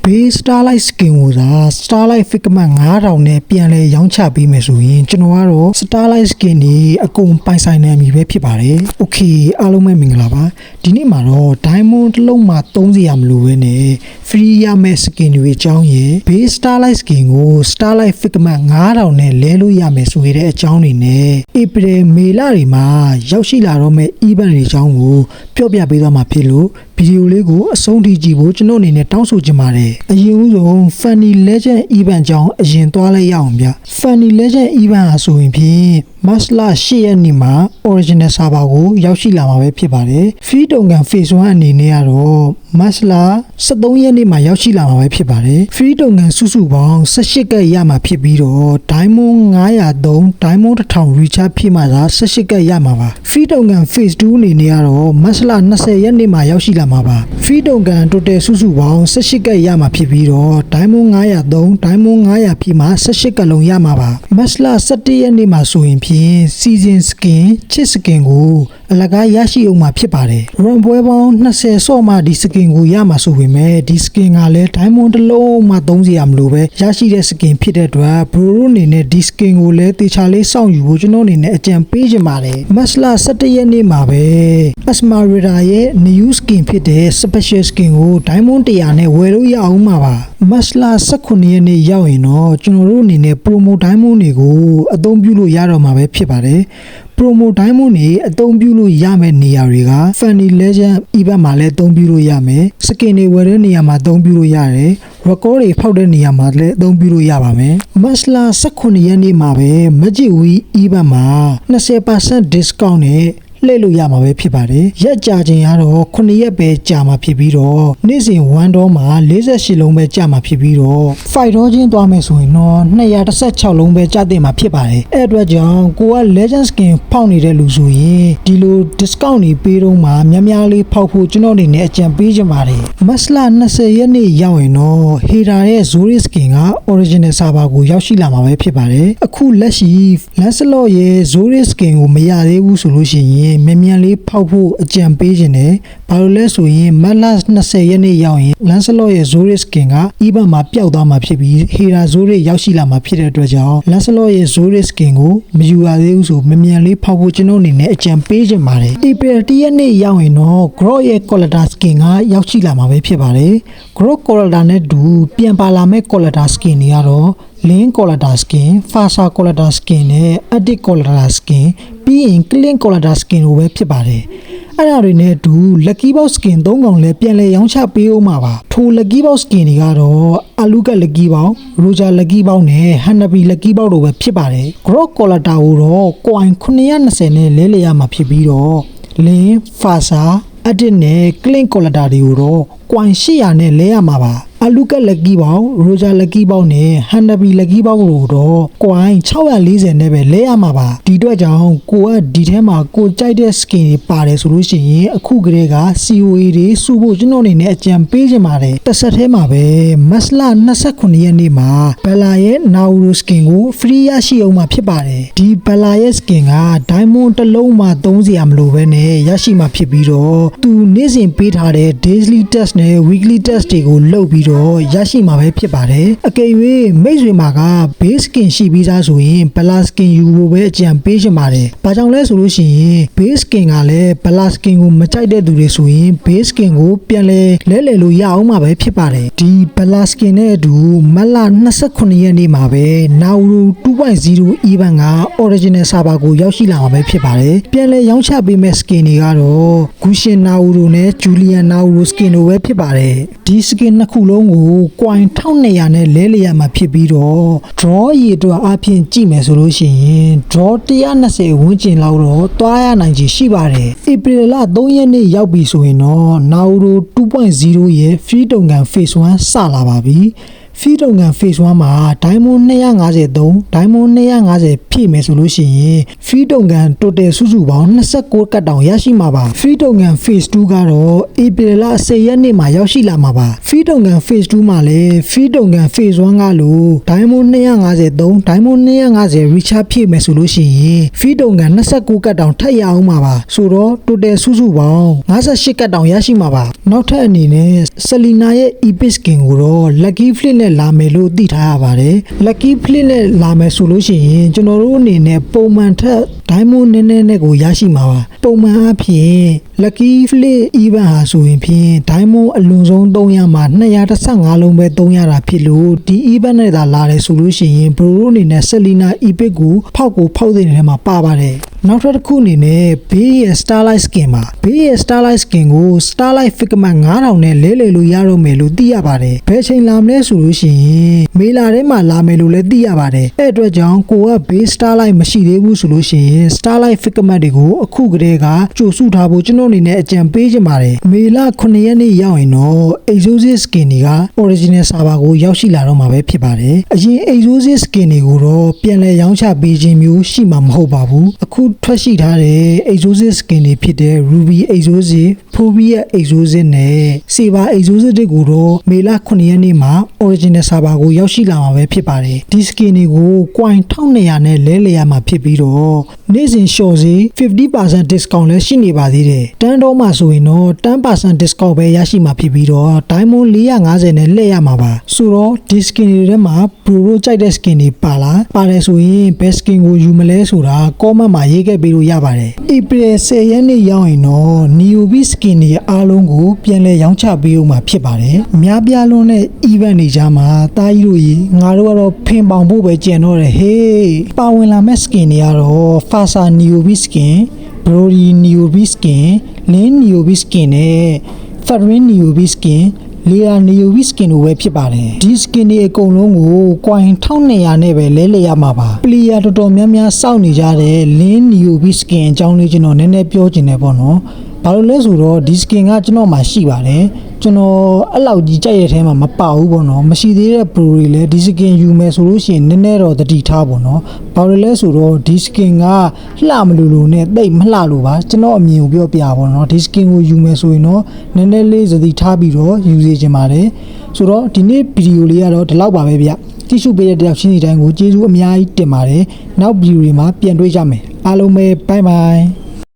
ဘေး Starlight Skin ကိုသာ Starlight Figment 9000နဲ့ပြန်လဲရောင်းချပေးမယ်ဆိုရင်ကျွန်တော်ကတော့ Starlight Skin တွေအကုန်ပိုင်ဆိုင်နိုင်ပြီပဲဖြစ်ပါတယ်။ Okay အားလုံးပဲမင်္ဂလာပါ။ဒီနေ့မှာတော့ Diamond တစ်လုံးမှာသုံးစရာမလိုဘဲနဲ့ free ရမယ့် skin တွေအကြောင်းရယ်ဘေး Starlight Skin ကို Starlight Figment 9000နဲ့လဲလို့ရမယ်ဆိုတဲ့အကြောင်းတွေနဲ့ April မေလတွေမှာရောက်ရှိလာတော့မယ့် event တွေအကြောင်းကိုပြောပြပေးသွားမှာဖြစ်လို့ဗီဒီယိုလေးကိုအဆုံးထိကြည့်ဖို့ကျွန်တော်အနေနဲ့တောင်းဆိုချင်ပါတယ်။အရင်ဦးဆုံး Funny Legend Event ကြောင်းအရင်သွားလိုက်ရအောင်ဗျ။ Funny Legend Event ဟာဆိုရင်ဖြင့်မတ်လ10ရက်နေ့မှာ Original Server ကိုရောက်ရှိလာမှာပဲဖြစ်ပါတယ်။ Free Token Phase 1အနေနဲ့ကတော့မတ်လ13ရက်နေ့မှာရောက်ရှိလာမှာပဲဖြစ်ပါတယ်။ Free Token စုစုပေါင်း18ကက်ရမှာဖြစ်ပြီးတော့ Diamond 903 Diamond 1000 Recharge ဖြစ်မှသာ18ကက်ရမှာပါ။ Free Token Phase 2အနေနဲ့ကတော့မတ်လ20ရက်နေ့မှာရောက်ရှိလာမှာပါ။ Free Token Total စုစုပေါင်း18ကက်ရမှာဖြစ်ပြီးတော့ Diamond 903 Diamond 900ဖြစ်မှ18ကက်လုံးရမှာပါ။မတ်လ17ရက်နေ့မှာဆိုရင်ဖြင့် Season Skin ချစ် Skin ကိုအလကားရရှိအောင်မှာဖြစ်ပါတယ်။ Run ပွဲပေါင်း20ဆော့မှဒီ Skin ကိုရမှာဆိုပေမဲ့ဒီ Skin ကလည်း Diamond တစ်လုံးမှသုံးစရာမလိုပဲရရှိတဲ့ Skin ဖြစ်တဲ့အတွက် Bro တို့အနေနဲ့ဒီ Skin ကိုလည်းတေချာလေးစောင့်ယူဖို့ကျွန်တော်အနေနဲ့အကြံပေးချင်ပါတယ်။မတ်လ17ရက်နေ့မှာပဲ Asmarita ရဲ့ New Skin ဖြစ်တဲ့ Special Skin ကို Diamond 100နဲ့ဝယ်လို့ရအောင်မှာပါ။မတ်လ18ရက်နေ့ရောက်ရင်တော့ကျွန်တော်တို့အနေနဲ့ Promo Diamond တွေကိုအသုံးပြုလို့ရတော့မှာပဲဖြစ်ပါတယ်။ Promo Diamond တွေအသုံးပြုလို့ရမယ့်နေရာတွေက Funny Legend Event မှာလည်းအသုံးပြုလို့ရမယ်။ Skin တွေဝယ်တဲ့နေရာမှာအသုံးပြုလို့ရတယ်။ Record တွေဖောက်တဲ့နေရာမှာလည်းအသုံးပြုလို့ရပါမယ်။မတ်လ18ရက်နေ့မှာပဲ Magic Week Event မှာ 20% discount နဲ့လှည့်လို့ရမှာပဲဖြစ်ပါတယ်။ရက်ကြာချိန်ကတော့9ရက်ပဲကြာမှာဖြစ်ပြီးတော့နေ့စဉ်1ဒေါမှာ48လုံးပဲကြာမှာဖြစ်ပြီးတော့5ဒေါချင်းသွားမယ်ဆိုရင်တော့216လုံးပဲကြာတင်မှာဖြစ်ပါတယ်။အဲ့အတွက်ကြောင့်ကိုက Legend Skin ဖောက်နေတဲ့လူဆိုရင်ဒီလို discount တွေပေးတော့မှများများလေးဖောက်ဖို့ကျွန်တော်အနေနဲ့အကြံပေးချင်ပါတယ်။မတ်လ20ရက်နေ့ရောက်ရင်တော့ Hater ရဲ့ Zori Skin က Original Server ကိုရောက်ရှိလာမှာပဲဖြစ်ပါတယ်။အခုလက်ရှိ Lancelot ရဲ့ Zori Skin ကိုမရသေးဘူးဆိုလို့ရှိရင်မြန်လေးဖောက်ဖို့အကြံပေးခြင်းနဲ့ဘာလို့လဲဆိုရင်မတ်လ20ရက်နေ့ရောက်ရင် Lancelot ရဲ့ Zori Skin က event မှာပျောက်သွားမှာဖြစ်ပြီး Hera Zori ရောက်ရှိလာမှာဖြစ်တဲ့အတွက်ကြောင့် Lancelot ရဲ့ Zori Skin ကိုမယူရသေးဘူးဆိုမြန်လေးဖောက်ဖို့ကျွန်တော်အနေနဲ့အကြံပေးခြင်းပါတယ်။ April 1ရက်နေ့ရောက်ရင်တော့ Grok ရဲ့ Collector Skin ကရောက်ရှိလာမှာပဲဖြစ်ပါတယ်။ Grok Collector နဲ့တူပြန်ပါလာမဲ့ Collector Skin တွေကတော့ Link Collector Skin, Fasa Collector Skin နဲ့ Addict Collector Skin ပြီးရင် Clean Collector Skin တို့ပဲဖြစ်ပါတယ်။အဲ့ဒါတွေနဲ့အတူ Lucky Box Skin 3កောင်လည်းပြန်လဲရောင်းချပေးဦးမှာပါ။ထို Lucky Box Skin တွေကတော့ Alucard Lucky Box, Roger Lucky Box နဲ့ Hanabi Lucky Box တို့ပဲဖြစ်ပါတယ်။ Grok Collector ကိုတော့ coin 920နဲ့လဲရမှာဖြစ်ပြီးတော့ Link, Fasa, Addict နဲ့ Clean Collector တွေကိုတော့ coin 800နဲ့လဲရမှာပါ။ Alucard Lucky Box, Roger Lucky Box နဲ့ Hanabi Lucky Box တို့တော့ coin 640နဲ့ပဲလဲရမှာပါဒီအတွက်ကြောင့်ကိုကဒီထဲမှာကိုကြိုက်တဲ့ skin တွေပါတယ်ဆိုလို့ရှိရင်အခုကတည်းက COA တွေစုဖို့ကျွန်တော်အနေနဲ့အကြံပေးချင်ပါတယ်တစ်ဆက်ထဲမှာပဲမတ်လ29ရက်နေ့မှာ Bella ရဲ့ Nauru Skin ကို free ရရှိအောင်မှာဖြစ်ပါတယ်ဒီ Bella ရဲ့ skin က Diamond တစ်လုံးမှသုံးစရာမလိုဘဲနဲ့ရရှိမှာဖြစ်ပြီးတော့သူနေ့စဉ်ပေးထားတဲ့ daily test နဲ့ weekly test တွေကိုလုပ်ပြီးတော့ရရှိမှာပဲဖြစ်ပါတယ်အကယ်၍မိတ်ဆွေမှာက base skin ရှိပြီးသားဆိုရင် Bella Skin ယူဖို့ပဲအကြံပေးချင်ပါတယ်ဘာကြောင့်လဲဆိုလို့ရှိရင် base skin ကလည်း Bella Skin ကိုမကြိုက်တဲ့သူတွေဆိုရင် base skin ကိုပြန်လဲလို့ရအောင်မှာပဲဖြစ်ပါတယ်ဒီ Bella Skin နဲ့အတူမတ်လ29ရက်နေ့မှာပဲ Nauru 2.0 event က Original Server ကိုရောက်ရှိလာမှာပဲဖြစ်ပါတယ်ပြန်လဲရောင်းချပေးမဲ့ skin တွေကတော့ Gushin Nauru နဲ့ Julian Nauru Skin တို့ပဲဖြစ်ပါတယ်ဒီ skin နှစ်ခုလုံးကို coin 1200နဲ့လဲရမှာဖြစ်ပြီးတော့ draw ရေအတွက်အပြင်ကြည့်မယ်ဆိုလို့ရှိရင် draw 120ဝန်းကျင်လောက်တော့တွားရနိုင်ခြေရှိပါတယ်။ April လ3ရက်နေ့ရောက်ပြီဆိုရင်တော့ Nauru 2.0 ရဲ့ free token phase 1စလာပါပြီ။ feed လုပ်ငန်း phase 1မှာ diamond 253 diamond 250ဖြည့်မယ်ဆိုလို့ရှိရင် feed လုပ်ငန်း total စုစုပေါင်း29ကတ်တောင်ရရှိမှာပါ feed လုပ်ငန်း phase 2ကတော့ April လ10ရက်နေ့မှာရောက်ရှိလာမှာပါ feed လုပ်ငန်း phase 2မှာလည်း feed လုပ်ငန်း phase 1ကလို့ diamond 253 diamond 250 recharge ဖြည့်မယ်ဆိုလို့ရှိရင် feed လုပ်ငန်း29ကတ်တောင်ထပ်ရအောင်မှာပါဆိုတော့ total စုစုပေါင်း58ကတ်တောင်ရရှိမှာပါနောက်ထပ်အနေနဲ့ Selena ရဲ့ epic skin ကိုတော့ lucky flip နဲ့လာမယ်လို့သိထားရပါတယ် lucky flip နဲ့လာမယ်ဆိုလို့ရှိရင်ကျွန်တော်တို့အနေနဲ့ပုံမှန်ထက် diamond နည်းနည်းနဲ့ကိုရရှိမှာပါပုံမှန်အဖြစ် lucky flip event ဟာဆိုရင်ဖြင့် diamond အလွန်ဆုံး300မှာ215လုံးပဲ300တာဖြစ်လို့ဒီ event နဲ့သာလာတယ်ဆိုလို့ရှိရင် bro တို့အနေနဲ့ Selena epic ကိုဖောက်တဲ့နေရာမှာပါပါတယ်နောက်ထပ်တစ်ခုအနေနဲ့ ဘေးရဲ့ Starlight Skin မှာဘေးရဲ့ Starlight Skin ကို Starlight Figment 9000နဲ့လဲလှယ်လို့ရတော့မယ်လို့သိရပါတယ်ဘယ်ချိန်လာမလဲဆိုလို့ရှိရင်မေလထဲမှာလာမယ်လို့လည်းသိရပါတယ်အဲ့အတွက်ကြောင့်ကိုကဘေး Starlight မရှိသေးဘူးဆိုလို့ရှိရင် Starlight Figment တွေကိုအခုကတည်းကကြိုစုထားဖို့ကျွန်တော်အနေနဲ့အကြံပေးချင်ပါတယ်မေလ9ရက်နေ့ရောက်ရင်တော့ Exotic Skin တွေက Original Server ကိုရောက်ရှိလာတော့မှာပဲဖြစ်ပါတယ်အရင် Exotic Skin တွေကိုတော့ပြန်လည်ရောင်းချပေးခြင်းမျိုးရှိမှာမဟုတ်ပါဘူးအခုထွက်ရှိထားတဲ့ Exotic Skin တွေဖြစ်တဲ့ Ruby Exotic, Phobia Exotic နဲ့ Saber Exotic တွေကိုတော့မေလ9ရက်နေ့မှာ Original Server ကိုရောက်ရှိလာမှာပဲဖြစ်ပါတယ်ဒီ Skin တွေကို coin 1200နဲ့လဲလှယ်ရမှာဖြစ်ပြီးတော့နေ့စဉ် short ဈေး 50% discount လည်းရှိနေပါသေးတယ်တန်းတော့မှာဆိုရင်တော့ 10% discount ပဲရရှိမှာဖြစ်ပြီးတော့ Diamond 450နဲ့လှည့်ရမှာပါဆိုတော့ဒီ Skin တွေထဲမှာ Bro တို့ကြိုက်တဲ့ Skin တွေပါတယ်ဆိုရင်ဘယ် Skin ကိုယူမလဲဆိုတာ comment မှာရေးခဲ့ပေးလို့ရပါတယ် April 10ရက်နေ့ရောက်ရင်တော့ Niobe Skin တွေအားလုံးကိုပြန်လည်ရောင်းချပေးဦးမှာဖြစ်ပါတယ်များပြားလွန်းတဲ့ event တွေကြားမှာတားကြီးတို့ကြီးငါတို့ကတော့ဖင်ပေါင်ဖို့ပဲကြံတော့တယ်ဟေးပါဝင်လာမဲ့ Skin တွေကတော့ Fasa Niobe Skin Brody Niobe Skin Lin Niobe Skin နဲ့ Farin Niobe Skin Lea Niobe Skin တို့ပဲဖြစ်ပါတယ်ဒီ Skin တွေအကုန်လုံးကို coin 1200နဲ့ပဲလဲလှယ်ရမှာပါ player တော်တော်များများစောင့်နေကြတဲ့ Lin Niobe Skin အကြောင်းလေးကျွန်တော်နည်းနည်းပြောချင်တယ်ပေါ့နော်ဘာလို့လဲဆိုတော့ဒီ Skin ကကျွန်တော်မှရှိပါတယ်ကျွန်တော်အဲ့လောက်ကြီးကြိုက်ရတဲ့ထဲမှာမပါဘူးပေါ့နော်မရှိသေးတဲ့ pro တွေလည်းဒီ Skin ယူမယ်ဆိုလို့ရှိရင်နည်းနည်းတော့တတိထားပေါ့နော်ဘာလို့လဲဆိုတော့ဒီ Skin ကလှမလို့နဲ့တိတ်မလှလို့ပါကျွန်တော်အမြင်ကိုပြောပြပါပေါ့နော်ဒီ Skin ကိုယူမယ်ဆိုရင်တော့နည်းနည်းလေးသတိထားပြီးတော့ယူစေချင်ပါတယ်ဆိုတော့ဒီနေ့ဗီဒီယိုလေးကတော့ဒီလောက်ပါပဲဗျကြည့်ရှုပေးတဲ့တယောက်ချင်းစီတိုင်းကိုကျေးဇူးအများကြီးတင်ပါတယ်နောက်ဗီဒီယိုတွေမှာပြန်တွေ့ကြမယ်အားလုံးပဲ bye bye